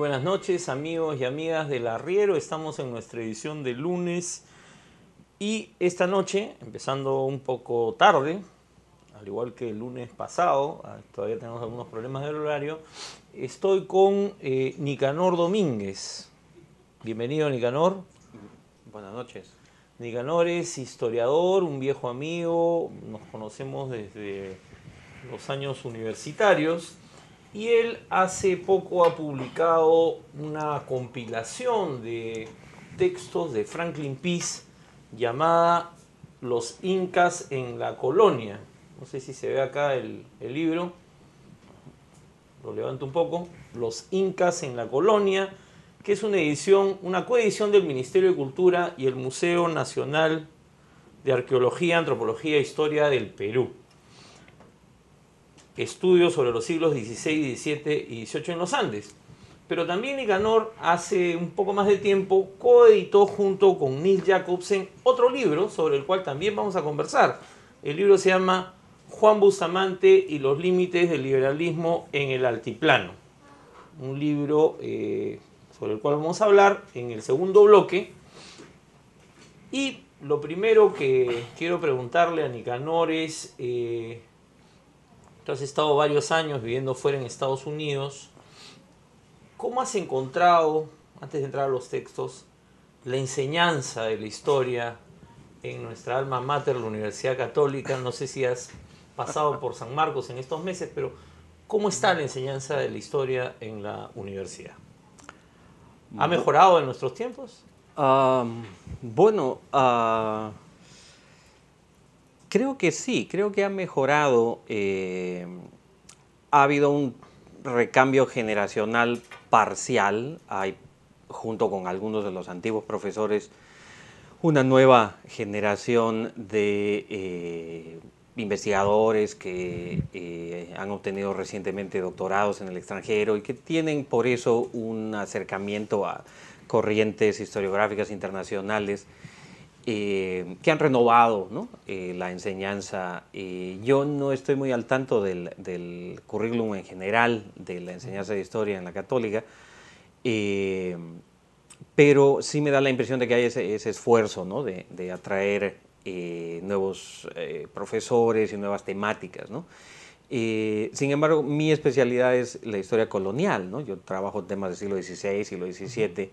buenas noches, amigos y amigas del Arriero. Estamos en nuestra edición de lunes y esta noche, empezando un poco tarde, al igual que el lunes pasado, todavía tenemos algunos problemas del horario, estoy con Nicanor Domínguez. Bienvenido, Nicanor. Buenas noches. Nicanor es historiador, un viejo amigo, nos conocemos desde los años universitarios. Y él hace poco ha publicado una compilación de textos de Franklin Pease llamada Los Incas en la Colonia. No sé si se ve acá el libro. Lo levanto un poco. Los Incas en la Colonia, que es una edición, una coedición del Ministerio de Cultura y el Museo Nacional de Arqueología, Antropología e Historia del Perú. Estudios sobre los siglos XVI, XVII y XVIII en los Andes. Pero también Nicanor hace un poco más de tiempo coeditó junto con Nils Jacobsen otro libro sobre el cual también vamos a conversar. El libro se llama Juan Bustamante y los límites del liberalismo en el altiplano. Un libro sobre el cual vamos a hablar en el segundo bloque. Y lo primero que quiero preguntarle a Nicanor es... Tú has estado varios años viviendo fuera en Estados Unidos. ¿Cómo has encontrado, antes de entrar a los textos, la enseñanza de la historia en nuestra alma mater, la Universidad Católica? No sé si has pasado por San Marcos en estos meses, pero ¿cómo está la enseñanza de la historia en la universidad? ¿Ha mejorado en nuestros tiempos? Bueno, creo que sí, creo que ha mejorado. Ha habido un recambio generacional parcial. Hay, junto con algunos de los antiguos profesores, una nueva generación de investigadores que han obtenido recientemente doctorados en el extranjero y que tienen por eso un acercamiento a corrientes historiográficas internacionales que han renovado, ¿no? La enseñanza. Yo no estoy muy al tanto del currículum en general de la enseñanza de historia en la católica, pero sí me da la impresión de que hay ese esfuerzo, ¿no? de atraer nuevos profesores y nuevas temáticas, ¿no? Sin embargo, mi especialidad es la historia colonial, ¿no? Yo trabajo en temas del siglo XVI, siglo XVII.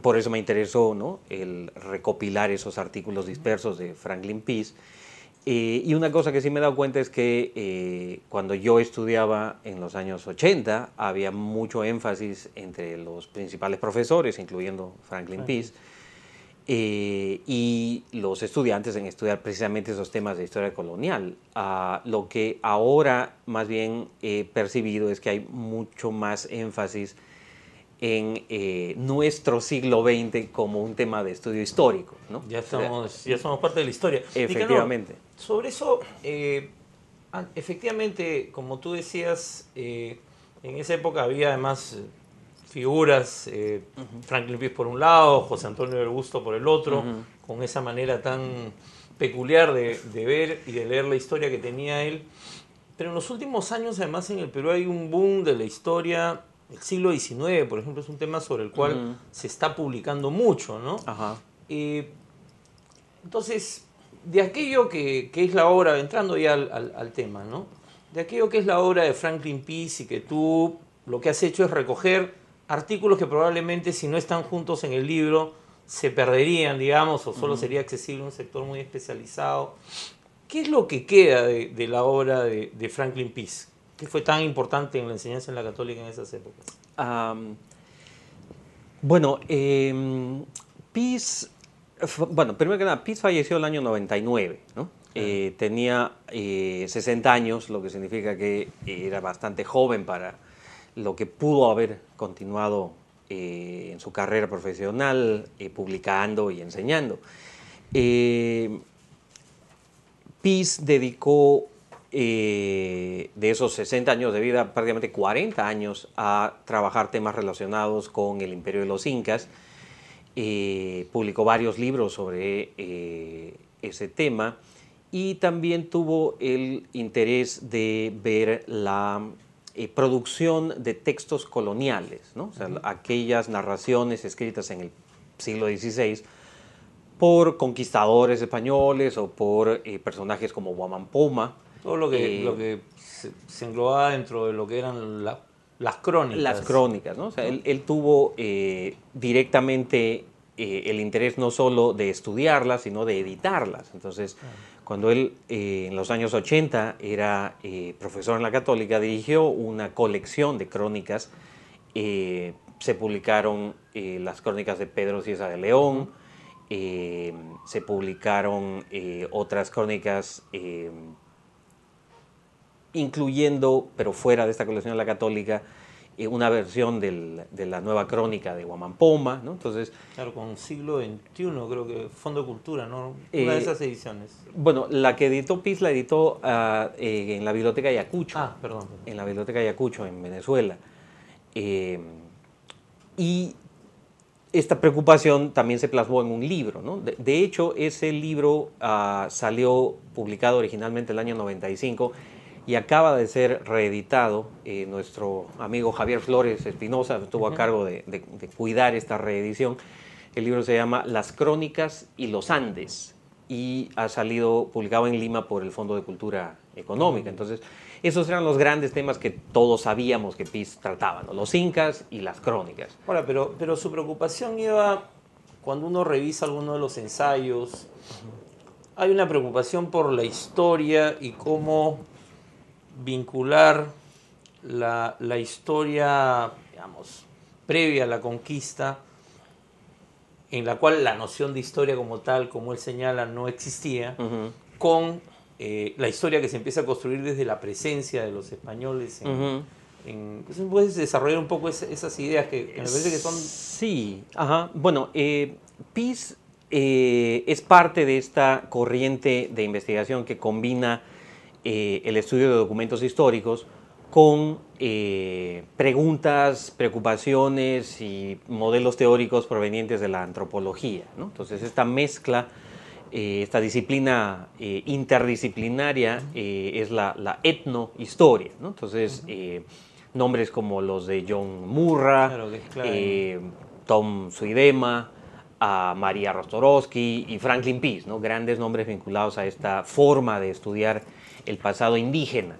Por eso me interesó, ¿no? el recopilar esos artículos dispersos de Franklin Pease. Y una cosa que sí me he dado cuenta es que cuando yo estudiaba en los años 80 había mucho énfasis entre los principales profesores, incluyendo Franklin Pease, y los estudiantes en estudiar precisamente esos temas de historia colonial. Lo que ahora más bien he percibido es que hay mucho más énfasis en nuestro siglo XX como un tema de estudio histórico, ¿no? Ya somos parte de la historia. Efectivamente. Nicanor, sobre eso, efectivamente, como tú decías, en esa época había además figuras, Franklin Pierce por un lado, José Antonio del Busto por el otro, con esa manera tan peculiar de ver y de leer la historia que tenía él. Pero en los últimos años, además, en el Perú hay un boom de la historia. El siglo XIX, por ejemplo, es un tema sobre el cual se está publicando mucho, ¿no? Ajá. Entonces, de aquello que es la obra, entrando ya al tema, ¿no? De aquello que es la obra de Franklin Pease y que tú lo que has hecho es recoger artículos que probablemente si no están juntos en el libro se perderían, digamos, o solo sería accesible a un sector muy especializado. ¿Qué es lo que queda de la obra de Franklin Pease? ¿Qué fue tan importante en la enseñanza en la católica en esas épocas? Bueno, Pease, bueno, primero que nada, Pease falleció el año 99, ¿no? Tenía 60 años, lo que significa que era bastante joven para lo que pudo haber continuado en su carrera profesional, publicando y enseñando. Pease dedicó de esos 60 años de vida, prácticamente 40 años a trabajar temas relacionados con el imperio de los incas. Publicó varios libros sobre ese tema y también tuvo el interés de ver la producción de textos coloniales, ¿no? O sea, aquellas narraciones escritas en el siglo XVI por conquistadores españoles o por personajes como Guamán Poma. Todo lo que se englobaba dentro de lo que eran las crónicas. Las crónicas, ¿no? O sea, él tuvo directamente el interés no solo de estudiarlas, sino de editarlas. Entonces, cuando él en los años 80 era profesor en la Católica, dirigió una colección de crónicas. Se publicaron las crónicas de Pedro Cieza de León, se publicaron otras crónicas incluyendo, pero fuera de esta colección de la Católica, una versión de la nueva crónica de Guamán Poma, ¿no? Entonces, claro, con siglo XXI, creo que Fondo de Cultura, ¿no? Una de esas ediciones. Bueno, la que editó PIS la editó en la Biblioteca Ayacucho. Perdón. En la Biblioteca Ayacucho, en Venezuela. Y esta preocupación también se plasmó en un libro, ¿no? De hecho, ese libro salió publicado originalmente el año 95 y acaba de ser reeditado. Nuestro amigo Javier Flores Espinosa estuvo a cargo de cuidar esta reedición. El libro se llama Las Crónicas y los Andes y ha salido publicado en Lima por el Fondo de Cultura Económica. Entonces, esos eran los grandes temas que todos sabíamos que PIS trataba, ¿no? Los incas y las crónicas. Ahora, pero su preocupación iba, cuando uno revisa alguno de los ensayos, hay una preocupación por la historia y cómo vincular la historia, digamos, previa a la conquista, en la cual la noción de historia como tal, como él señala, no existía, con la historia que se empieza a construir desde la presencia de los españoles. Entonces, ¿puedes desarrollar un poco esas ideas que me parece que son...? Sí, ajá. Bueno, PIS es parte de esta corriente de investigación que combina el estudio de documentos históricos con preguntas, preocupaciones y modelos teóricos provenientes de la antropología, ¿no? Entonces, esta mezcla, esta disciplina interdisciplinaria es la etnohistoria, ¿no? Entonces, nombres como los de John Murra, claro, Tom Suidema, a María Rostorowski y Franklin Pease, ¿no? Grandes nombres vinculados a esta forma de estudiar el pasado indígena,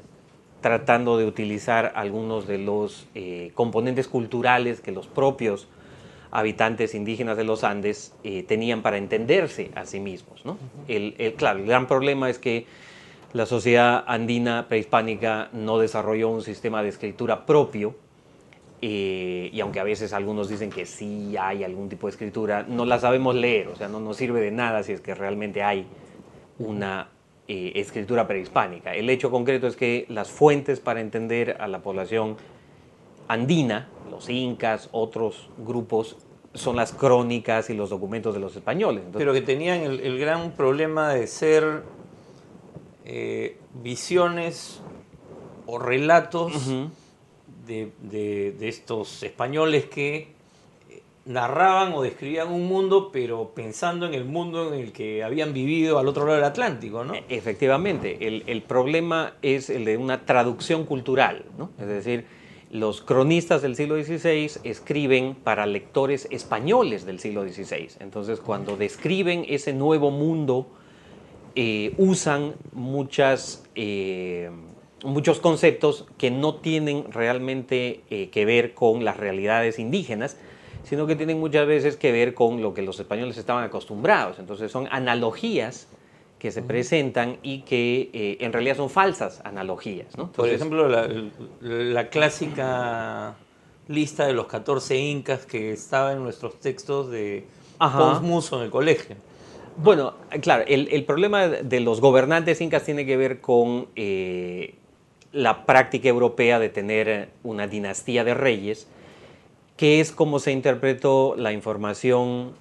tratando de utilizar algunos de los componentes culturales que los propios habitantes indígenas de los Andes tenían para entenderse a sí mismos, ¿no? Claro, el gran problema es que la sociedad andina prehispánica no desarrolló un sistema de escritura propio, y aunque a veces algunos dicen que sí hay algún tipo de escritura, no la sabemos leer, o sea, no nos sirve de nada si es que realmente hay una escritura prehispánica. El hecho concreto es que las fuentes para entender a la población andina, los incas, otros grupos, son las crónicas y los documentos de los españoles. Entonces, pero que tenían el gran problema de ser visiones o relatos de estos españoles que narraban o describían un mundo, pero pensando en el mundo en el que habían vivido al otro lado del Atlántico, ¿no? Efectivamente, el problema es el de una traducción cultural, ¿no? Es decir, los cronistas del siglo XVI escriben para lectores españoles del siglo XVI. Entonces, cuando describen ese nuevo mundo, usan muchos conceptos que no tienen realmente que ver con las realidades indígenas, sino que tienen muchas veces que ver con lo que los españoles estaban acostumbrados. Entonces son analogías que se presentan y que en realidad son falsas analogías, ¿no? Entonces, por ejemplo, la clásica lista de los 14 incas que estaba en nuestros textos de Pons Muso en el colegio. Bueno, claro, el problema de los gobernantes incas tiene que ver con la práctica europea de tener una dinastía de reyes, que es como se interpretó la información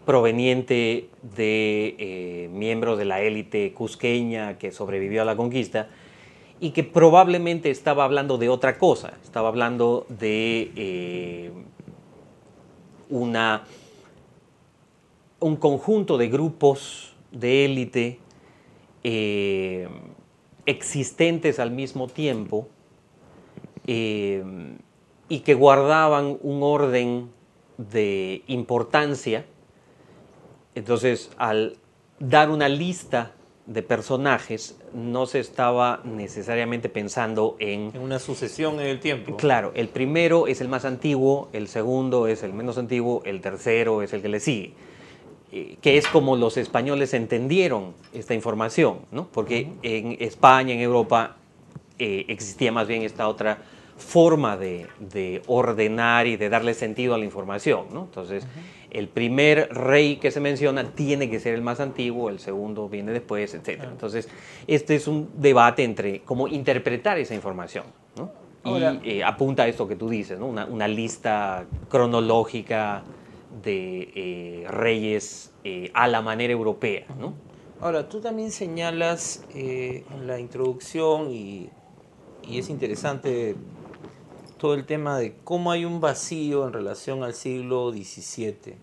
proveniente de miembros de la élite cusqueña que sobrevivió a la conquista y que probablemente estaba hablando de otra cosa, estaba hablando de un conjunto de grupos de élite existentes al mismo tiempo eh, y que guardaban un orden de importancia. Entonces, al dar una lista de personajes, no se estaba necesariamente pensando en... En una sucesión en el tiempo. Claro, el primero es el más antiguo, el segundo es el menos antiguo, el tercero es el que le sigue. Que es como los españoles entendieron esta información, ¿no? Porque en España, en Europa, existía más bien esta otra forma de ordenar y de darle sentido a la información, ¿no? Entonces, el primer rey que se menciona tiene que ser el más antiguo, el segundo viene después, etc. Entonces, este es un debate entre cómo interpretar esa información, ¿no? Ahora, Y apunta a esto que tú dices, ¿no? Una lista cronológica de reyes a la manera europea, ¿no? ahora, tú también señalas en la introducción y es interesante todo el tema de cómo hay un vacío en relación al siglo XVII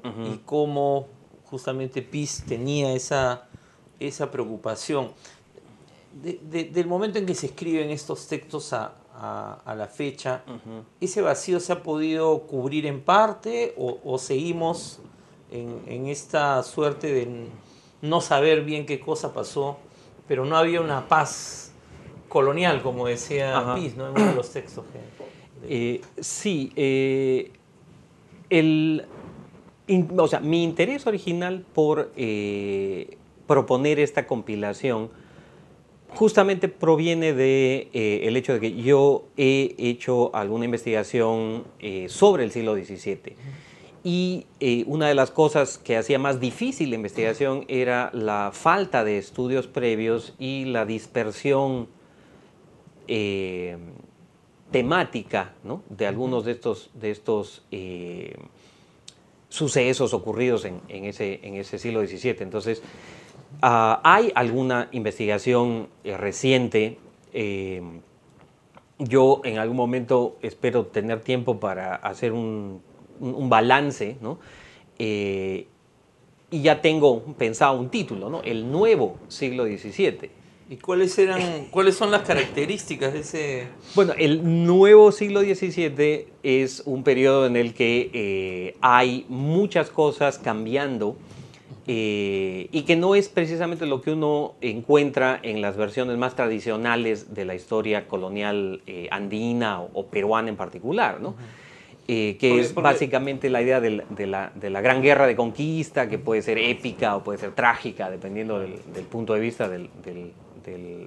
y cómo justamente Piz tenía esa preocupación. Del momento en que se escriben estos textos a la fecha, ¿ese vacío se ha podido cubrir en parte o seguimos en esta suerte de no saber bien qué cosa pasó, pero no había una paz colonial, como decía Ajá. Piz, ¿no? En uno de los textos Sí, o sea, mi interés original por proponer esta compilación justamente proviene de el hecho de que yo he hecho alguna investigación sobre el siglo XVII. Y una de las cosas que hacía más difícil la investigación era la falta de estudios previos y la dispersión temática, ¿no? De algunos de estos sucesos ocurridos en ese siglo XVII. Entonces, hay alguna investigación reciente. Yo en algún momento espero tener tiempo para hacer un balance, ¿no? Y ya tengo pensado un título, ¿no? El nuevo siglo XVII. ¿Y cuáles son las características de ese? Bueno, el nuevo siglo XVII es un periodo en el que hay muchas cosas cambiando y que no es precisamente lo que uno encuentra en las versiones más tradicionales de la historia colonial andina o peruana en particular, ¿no? Que es básicamente la idea de la gran guerra de conquista, que puede ser épica o puede ser trágica, dependiendo del punto de vista del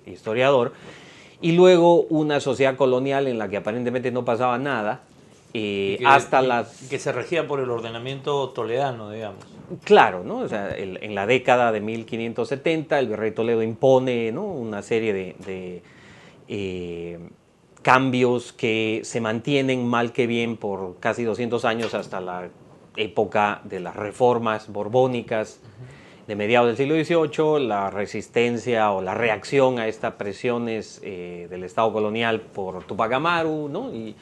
historiador, y luego una sociedad colonial en la que aparentemente no pasaba nada, que se regía por el ordenamiento toledano, digamos. Claro, ¿no? O sea, en la década de 1570 el virrey Toledo impone, ¿no? Una serie de cambios que se mantienen mal que bien por casi 200 años hasta la época de las reformas borbónicas de mediados del siglo XVIII, la resistencia o la reacción a estas presiones del Estado colonial por Tupac Amaru, ¿no? Y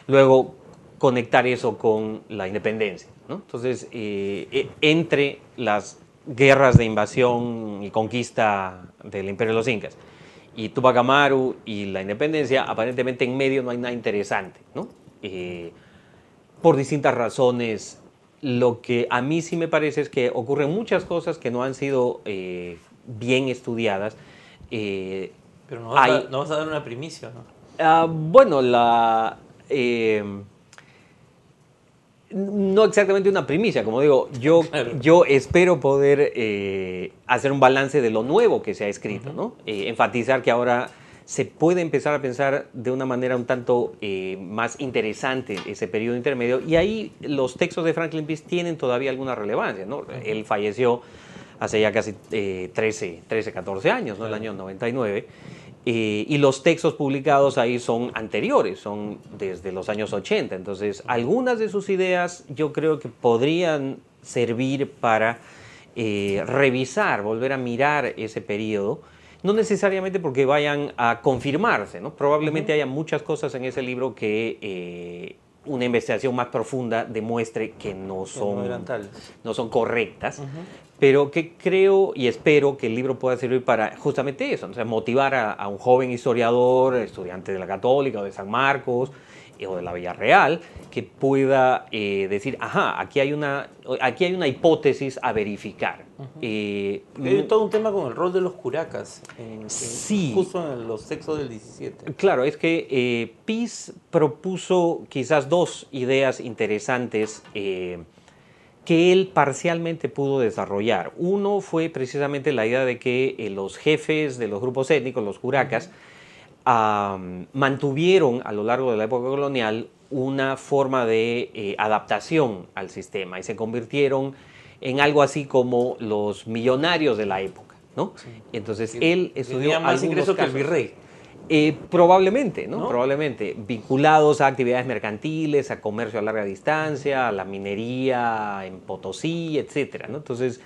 luego conectar eso con la independencia, ¿no? Entonces, entre las guerras de invasión y conquista del Imperio de los Incas y Tupac Amaru y la independencia, aparentemente en medio no hay nada interesante, ¿no? Por distintas razones. Lo que a mí sí me parece es que ocurren muchas cosas que no han sido bien estudiadas. Pero no vas a dar una primicia, ¿no? Bueno, no exactamente una primicia, como digo, Claro. yo espero poder hacer un balance de lo nuevo que se ha escrito, ¿no? Enfatizar que ahora se puede empezar a pensar de una manera un tanto más interesante ese periodo intermedio, y ahí los textos de Franklin Pierce tienen todavía alguna relevancia, ¿no? Él falleció hace ya casi 13, 14 años, ¿no? El año 99, y los textos publicados ahí son anteriores, son desde los años 80, entonces algunas de sus ideas yo creo que podrían servir para revisar, volver a mirar ese periodo. No necesariamente porque vayan a confirmarse, ¿no? Probablemente haya muchas cosas en ese libro que una investigación más profunda demuestre que no son correctas, pero que creo y espero que el libro pueda servir para justamente eso, o sea, motivar a un joven historiador, estudiante de la Católica o de San Marcos o de la Villarreal, que pueda decir, ajá, aquí hay una hipótesis a verificar. Hay todo un tema con el rol de los curacas, sí, justo en los textos del 17. Claro, es que Pease propuso quizás dos ideas interesantes que él parcialmente pudo desarrollar. Uno fue precisamente la idea de que los jefes de los grupos étnicos, los curacas, mantuvieron a lo largo de la época colonial una forma de adaptación al sistema y se convirtieron en algo así como los millonarios de la época, ¿no? Sí. Entonces él estudió tenía más ingresos que el virrey. Probablemente, ¿no? Probablemente, vinculados a actividades mercantiles, a comercio a larga distancia, a la minería en Potosí, etcétera, ¿no? Entonces,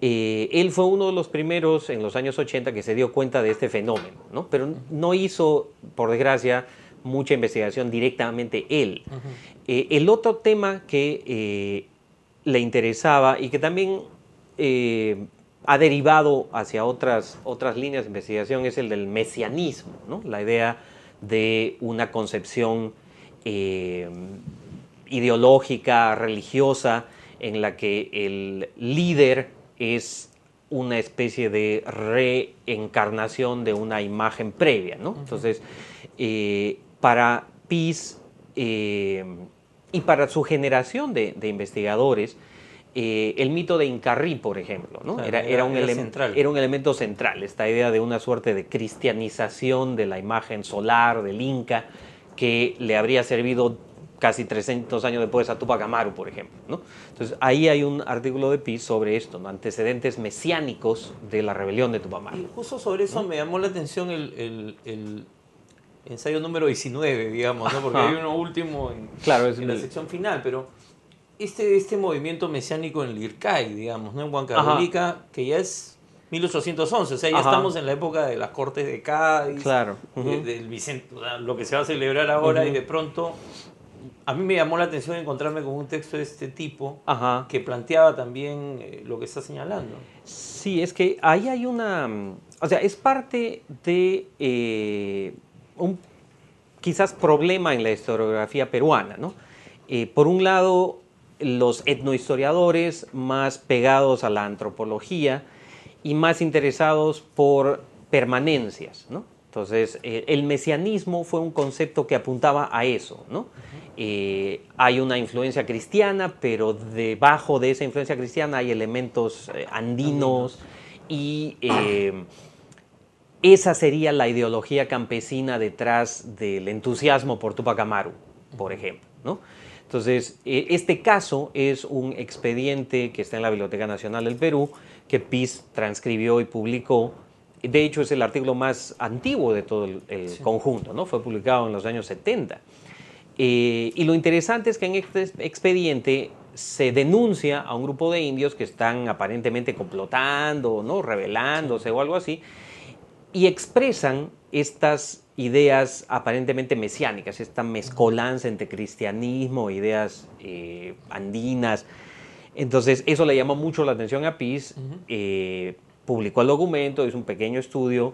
él fue uno de los primeros en los años 80 que se dio cuenta de este fenómeno, ¿no? Pero no hizo, por desgracia, mucha investigación directamente él. El otro tema que le interesaba y que también ha derivado hacia otras líneas de investigación es el del mesianismo, ¿no? La idea de una concepción ideológica, religiosa, en la que el líder es una especie de reencarnación de una imagen previa, ¿no? Entonces, para Pease y para su generación de investigadores, el mito de Incarrí, por ejemplo, ¿no? Claro, era un elemento central, esta idea de una suerte de cristianización de la imagen solar del Inca que le habría servido casi 300 años después a Tupac Amaru, por ejemplo, ¿no? Entonces, ahí hay un artículo de Pease sobre esto, ¿no? Antecedentes mesiánicos de la rebelión de Tupac Amaru. Y justo sobre eso me llamó la atención el ensayo número 19, digamos, ¿no? Porque hay uno último en la sección final, pero este movimiento mesiánico en Lircay, digamos, ¿no? En Huancavelica, que ya es 1811, o sea, ya estamos en la época de las Cortes de Cádiz, claro. del Vicente, lo que se va a celebrar ahora, y de pronto a mí me llamó la atención encontrarme con un texto de este tipo que planteaba también lo que está señalando. Sí, es que ahí hay o sea, es parte de un quizás problema en la historiografía peruana, ¿no? Por un lado, los etnohistoriadores más pegados a la antropología y más interesados por permanencias, ¿no? Entonces, el mesianismo fue un concepto que apuntaba a eso, ¿no? Hay una influencia cristiana, pero debajo de esa influencia cristiana hay elementos andinos y esa sería la ideología campesina detrás del entusiasmo por Tupac Amaru, por ejemplo, ¿no? Entonces, este caso es un expediente que está en la Biblioteca Nacional del Perú, que Pease transcribió y publicó. De hecho, es el artículo más antiguo de todo el conjunto, ¿no? Fue publicado en los años 70. Y lo interesante es que en este expediente se denuncia a un grupo de indios que están aparentemente complotando, ¿no? Rebelándose o algo así, y expresan estas ideas aparentemente mesiánicas, esta mezcolanza entre cristianismo, ideas andinas. Entonces, eso le llamó mucho la atención a Pease, publicó el documento, hizo un pequeño estudio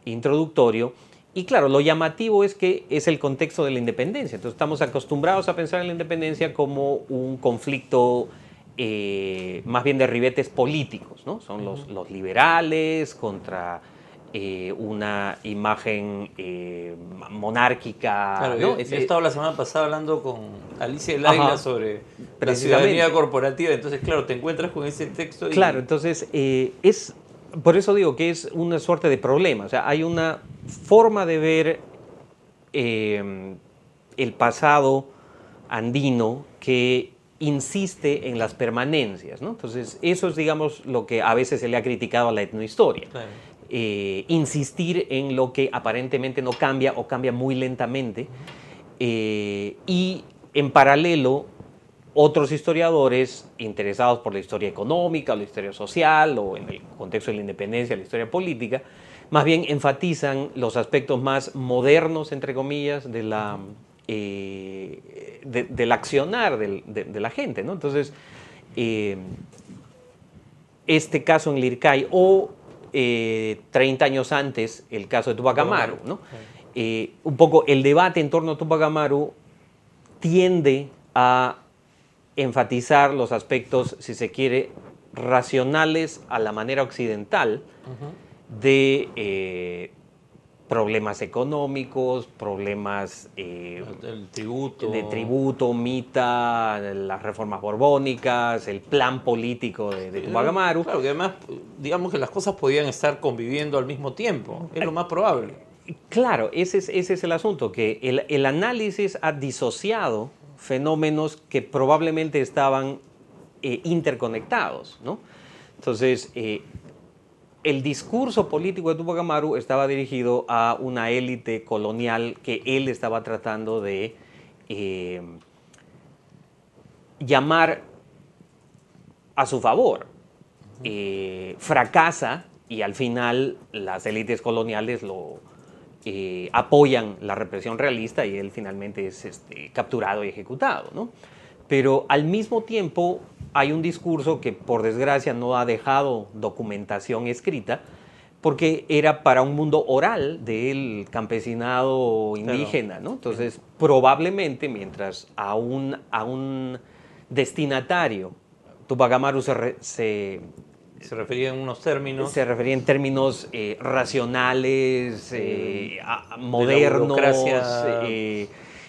introductorio, y claro, lo llamativo es que es el contexto de la independencia. Entonces, estamos acostumbrados a pensar en la independencia como un conflicto más bien de ribetes políticos, ¿no? Son los liberales contra una imagen monárquica. Claro, ¿no? yo he estado la semana pasada hablando con Alicia del Águila sobre la ciudadanía corporativa, entonces claro, te encuentras con ese texto. Claro, entonces por eso digo que es una suerte de problema, o sea, hay una forma de ver el pasado andino que insiste en las permanencias, ¿no? Entonces, eso es, digamos, lo que a veces se le ha criticado a la etnohistoria. Claro. Insistir en lo que aparentemente no cambia o cambia muy lentamente, y en paralelo otros historiadores interesados por la historia económica, la historia social o en el contexto de la independencia, la historia política, más bien enfatizan los aspectos más modernos, entre comillas, de la del accionar de la gente, ¿no? Entonces, este caso en Lircay o 30 años antes el caso de Tupac Amaru, ¿no? Un poco el debate en torno a Tupac Amaru tiende a enfatizar los aspectos, si se quiere, racionales a la manera occidental de problemas económicos, problemas el tributo. de tributo, MITA, las reformas borbónicas, el plan político de Tupac Amaru. Claro, que además, digamos que las cosas podían estar conviviendo al mismo tiempo, es lo más probable. Claro, ese es el asunto, que el análisis ha disociado fenómenos que probablemente estaban interconectados, ¿no? Entonces, el discurso político de Tupac Amaru estaba dirigido a una élite colonial que él estaba tratando de llamar a su favor. Fracasa y al final las élites coloniales apoyan la represión realista y él finalmente es capturado y ejecutado, ¿no? Pero al mismo tiempo hay un discurso que por desgracia no ha dejado documentación escrita porque era para un mundo oral del campesinado indígena, ¿no? Entonces, probablemente mientras a un destinatario Tupac Amaru se refería en unos términos. Se refería en términos racionales, modernos,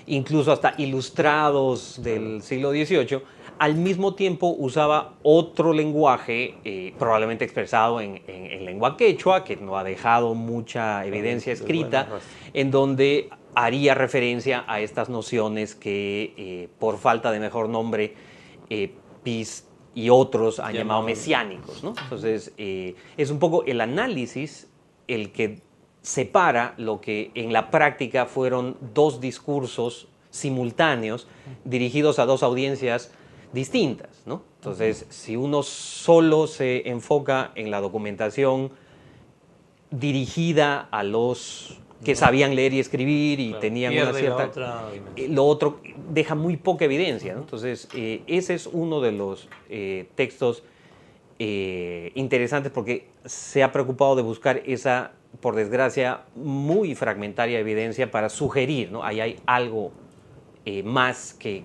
incluso hasta ilustrados del siglo XVIII. Al mismo tiempo usaba otro lenguaje, probablemente expresado en lengua quechua, que no ha dejado mucha evidencia escrita, en donde haría referencia a estas nociones que, por falta de mejor nombre, Piz y otros han llamado mesiánicos, ¿no? Entonces, es un poco el análisis el que separa lo que en la práctica fueron dos discursos simultáneos dirigidos a dos audiencias distintas, ¿no? Entonces, si uno solo se enfoca en la documentación dirigida a los que sabían leer y escribir y tenían una cierta... Lo otro deja muy poca evidencia, ¿no? Entonces, ese es uno de los textos interesantes porque se ha preocupado de buscar esa, por desgracia, muy fragmentaria evidencia para sugerir, ¿no? Ahí hay algo más que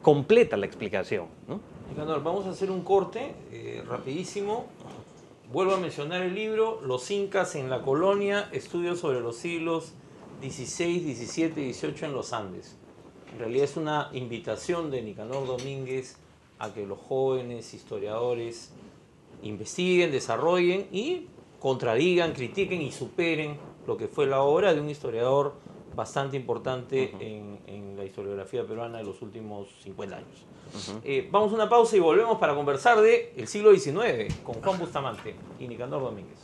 completa la explicación, ¿no? Nicanor, vamos a hacer un corte rapidísimo. Vuelvo a mencionar el libro, Los Incas en la Colonia, estudios sobre los siglos XVI, XVII y XVIII en los Andes. En realidad es una invitación de Nicanor Domínguez a que los jóvenes historiadores investiguen, desarrollen y contradigan, critiquen y superen lo que fue la obra de un historiador bastante importante en la historiografía peruana de los últimos 50 años. Vamos a una pausa y volvemos para conversar de el siglo XIX con Juan Bustamante y Nicanor Domínguez.